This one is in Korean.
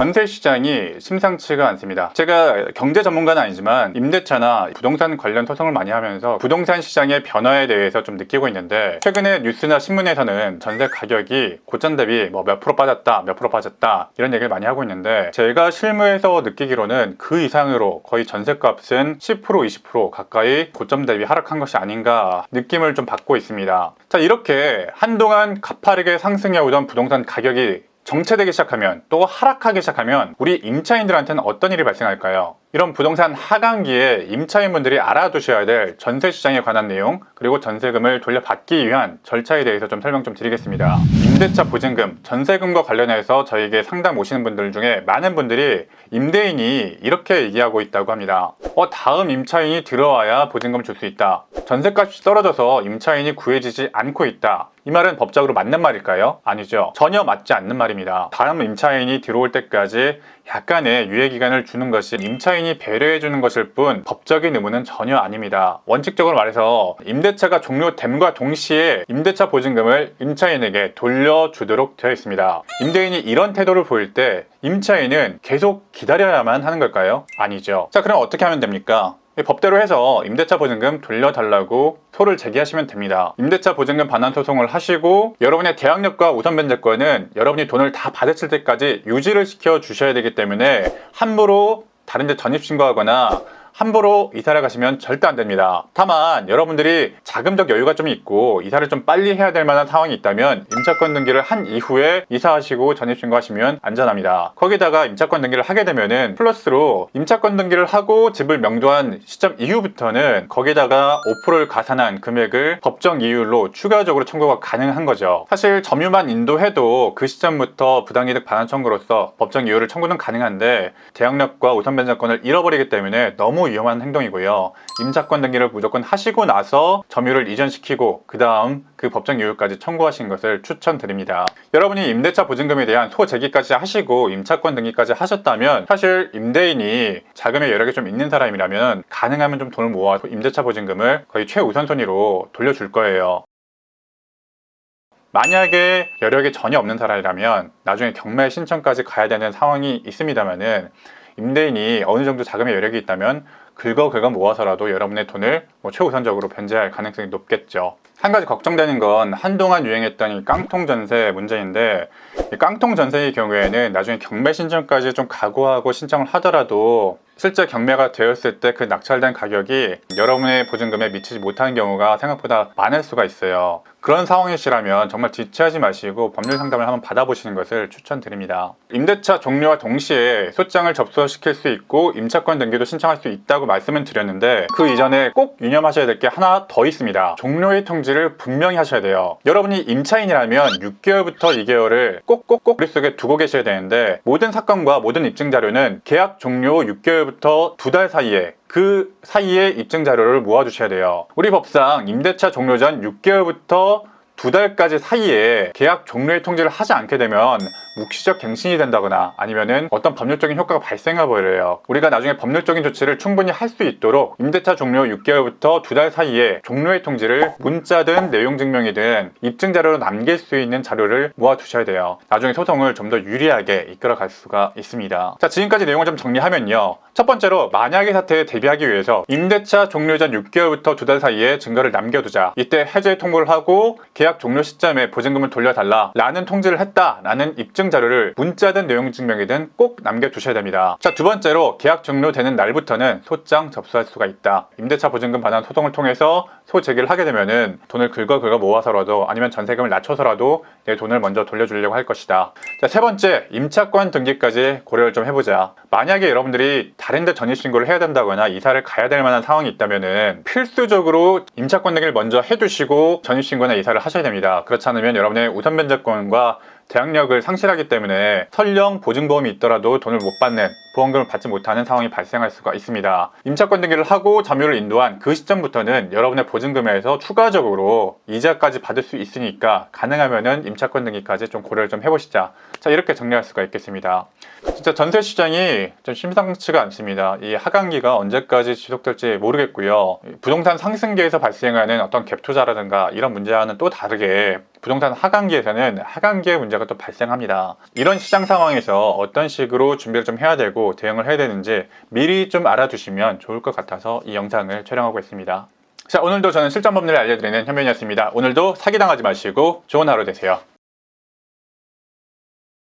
전세 시장이 심상치가 않습니다. 제가 경제 전문가는 아니지만 임대차나 부동산 관련 소송을 많이 하면서 부동산 시장의 변화에 대해서 좀 느끼고 있는데, 최근에 뉴스나 신문에서는 전세 가격이 고점 대비 뭐 몇 프로 빠졌다, 몇 프로 빠졌다 이런 얘기를 많이 하고 있는데, 제가 실무에서 느끼기로는 그 이상으로 거의 전세값은 10% 20% 가까이 고점 대비 하락한 것이 아닌가 느낌을 좀 받고 있습니다. 자, 이렇게 한동안 가파르게 상승해 오던 부동산 가격이 정체되기 시작하면, 또 하락하기 시작하면 우리 임차인들한테는 어떤 일이 발생할까요? 이런 부동산 하강기에 임차인분들이 알아두셔야 될 전세 시장에 관한 내용, 그리고 전세금을 돌려받기 위한 절차에 대해서 좀 설명 좀 드리겠습니다. 임대차 보증금, 전세금과 관련해서 저에게 상담 오시는 분들 중에 많은 분들이 임대인이 이렇게 얘기하고 있다고 합니다. 다음 임차인이 들어와야 보증금을 줄 수 있다. 전세값이 떨어져서 임차인이 구해지지 않고 있다. 이 말은 법적으로 맞는 말일까요? 아니죠. 전혀 맞지 않는 말입니다. 다음 임차인이 들어올 때까지 약간의 유예기간을 주는 것이 임차인이 배려해주는 것일 뿐 법적인 의무는 전혀 아닙니다. 원칙적으로 말해서 임대차가 종료됨과 동시에 임대차 보증금을 임차인에게 돌려주도록 되어 있습니다. 임대인이 이런 태도를 보일 때 임차인은 계속 기다려야만 하는 걸까요? 아니죠. 자, 그럼 어떻게 하면 됩니까? 법대로 해서 임대차 보증금 돌려달라고 소를 제기하시면 됩니다. 임대차 보증금 반환 소송을 하시고, 여러분의 대항력과 우선 변제권은 여러분이 돈을 다 받으실 때까지 유지를 시켜 주셔야 되기 때문에 함부로 다른 데 전입신고하거나 함부로 이사를 가시면 절대 안 됩니다. 다만 여러분들이 자금적 여유가 좀 있고 이사를 좀 빨리 해야 될 만한 상황이 있다면 임차권 등기를 한 이후에 이사하시고 전입신고하시면 안전합니다. 거기다가 임차권 등기를 하게 되면은 플러스로 임차권 등기를 하고 집을 명도한 시점 이후부터는 거기다가 5%를 가산한 금액을 법정 이율로 추가적으로 청구가 가능한 거죠. 사실 점유만 인도해도 그 시점부터 부당이득 반환 청구로서 법정 이율을 청구는 가능한데, 대항력과 우선 변제권을 잃어버리기 때문에 너무 위험한 행동이고요. 임차권 등기를 무조건 하시고 나서 점유를 이전시키고 그 다음 그 법정 이율까지 청구하신 것을 추천드립니다. 여러분이 임대차 보증금에 대한 소제기까지 하시고 임차권 등기까지 하셨다면, 사실 임대인이 자금의 여력이 좀 있는 사람이라면 가능하면 좀 돈을 모아서 임대차 보증금을 거의 최우선순위로 돌려줄 거예요. 만약에 여력이 전혀 없는 사람이라면 나중에 경매 신청까지 가야 되는 상황이 있습니다만은, 임대인이 어느 정도 자금의 여력이 있다면 긁어 모아서라도 여러분의 돈을 최우선적으로 변제할 가능성이 높겠죠. 한 가지 걱정되는 건 한동안 유행했던 이 깡통 전세 문제인데, 이 깡통 전세의 경우에는 나중에 경매 신청까지 좀 각오하고 신청을 하더라도 실제 경매가 되었을 때 그 낙찰된 가격이 여러분의 보증금에 미치지 못하는 경우가 생각보다 많을 수가 있어요. 그런 상황이시라면 정말 지체하지 마시고 법률 상담을 한번 받아보시는 것을 추천드립니다. 임대차 종료와 동시에 소장을 접수시킬 수 있고 임차권 등기도 신청할 수 있다고 말씀을 드렸는데, 그 이전에 꼭 유념하셔야 될 게 하나 더 있습니다. 종료의 통지를 분명히 하셔야 돼요. 여러분이 임차인이라면 6개월부터 2개월을 꼭꼭꼭 머릿속에 두고 계셔야 되는데, 모든 사건과 모든 입증 자료는 계약 종료 6개월부터 2달 사이에, 그 사이에 입증 자료를 모아주셔야 돼요. 우리 법상 임대차 종료 전 6개월부터 2달까지 사이에 계약 종료의 통지를 하지 않게 되면 묵시적 갱신이 된다거나 아니면은 어떤 법률적인 효과가 발생해 버려요. 우리가 나중에 법률적인 조치를 충분히 할 수 있도록 임대차 종료 6개월부터 2달 사이에 종료의 통지를 문자든 내용 증명이든 입증 자료로 남길 수 있는 자료를 모아 두셔야 돼요. 나중에 소송을 좀 더 유리하게 이끌어 갈 수가 있습니다. 자, 지금까지 내용을 좀 정리하면요. 첫 번째로, 만약의 사태에 대비하기 위해서 임대차 종료 전 6개월부터 2달 사이에 증거를 남겨두자. 이때 해제 통보를 하고 계약 종료 시점에 보증금을 돌려달라 라는 통지를 했다 라는 입증 자료를 문자든 내용 증명이든 꼭 남겨두셔야 됩니다. 자, 두 번째로, 계약 종료되는 날부터는 소장 접수할 수가 있다. 임대차 보증금 반환 소송을 통해서 소제기를 하게 되면은 돈을 긁어 모아서라도 아니면 전세금을 낮춰서라도 내 돈을 먼저 돌려주려고 할 것이다. 자, 세 번째, 임차권 등기까지 고려를 좀 해보자. 만약에 여러분들이 다른 데 전입신고를 해야 된다거나 이사를 가야 될 만한 상황이 있다면은 필수적으로 임차권 등기를 먼저 해두시고 전입신고나 이사를 하셔야 됩니다. 그렇지 않으면 여러분의 우선 변제권과 대항력을 상실하기 때문에 설령 보증보험이 있더라도 돈을 못 받는 보험금을 받지 못하는 상황이 발생할 수가 있습니다. 임차권 등기를 하고 점유를 인도한 그 시점부터는 여러분의 보증금에서 추가적으로 이자까지 받을 수 있으니까 가능하면은 임차권 등기까지 좀 고려를 좀 해보시자. 자, 이렇게 정리할 수가 있겠습니다. 진짜 전세 시장이 좀 심상치가 않습니다. 이 하강기가 언제까지 지속될지 모르겠고요. 부동산 상승기에서 발생하는 어떤 갭 투자라든가 이런 문제와는 또 다르게 부동산 하강기에서는 하강기의 문제가 또 발생합니다. 이런 시장 상황에서 어떤 식으로 준비를 좀 해야 되고 대응을 해야 되는지 미리 좀 알아두시면 좋을 것 같아서 이 영상을 촬영하고 있습니다. 자, 오늘도 저는 실전 법리를 알려드리는 현면이었습니다. 오늘도 사기당하지 마시고 좋은 하루 되세요.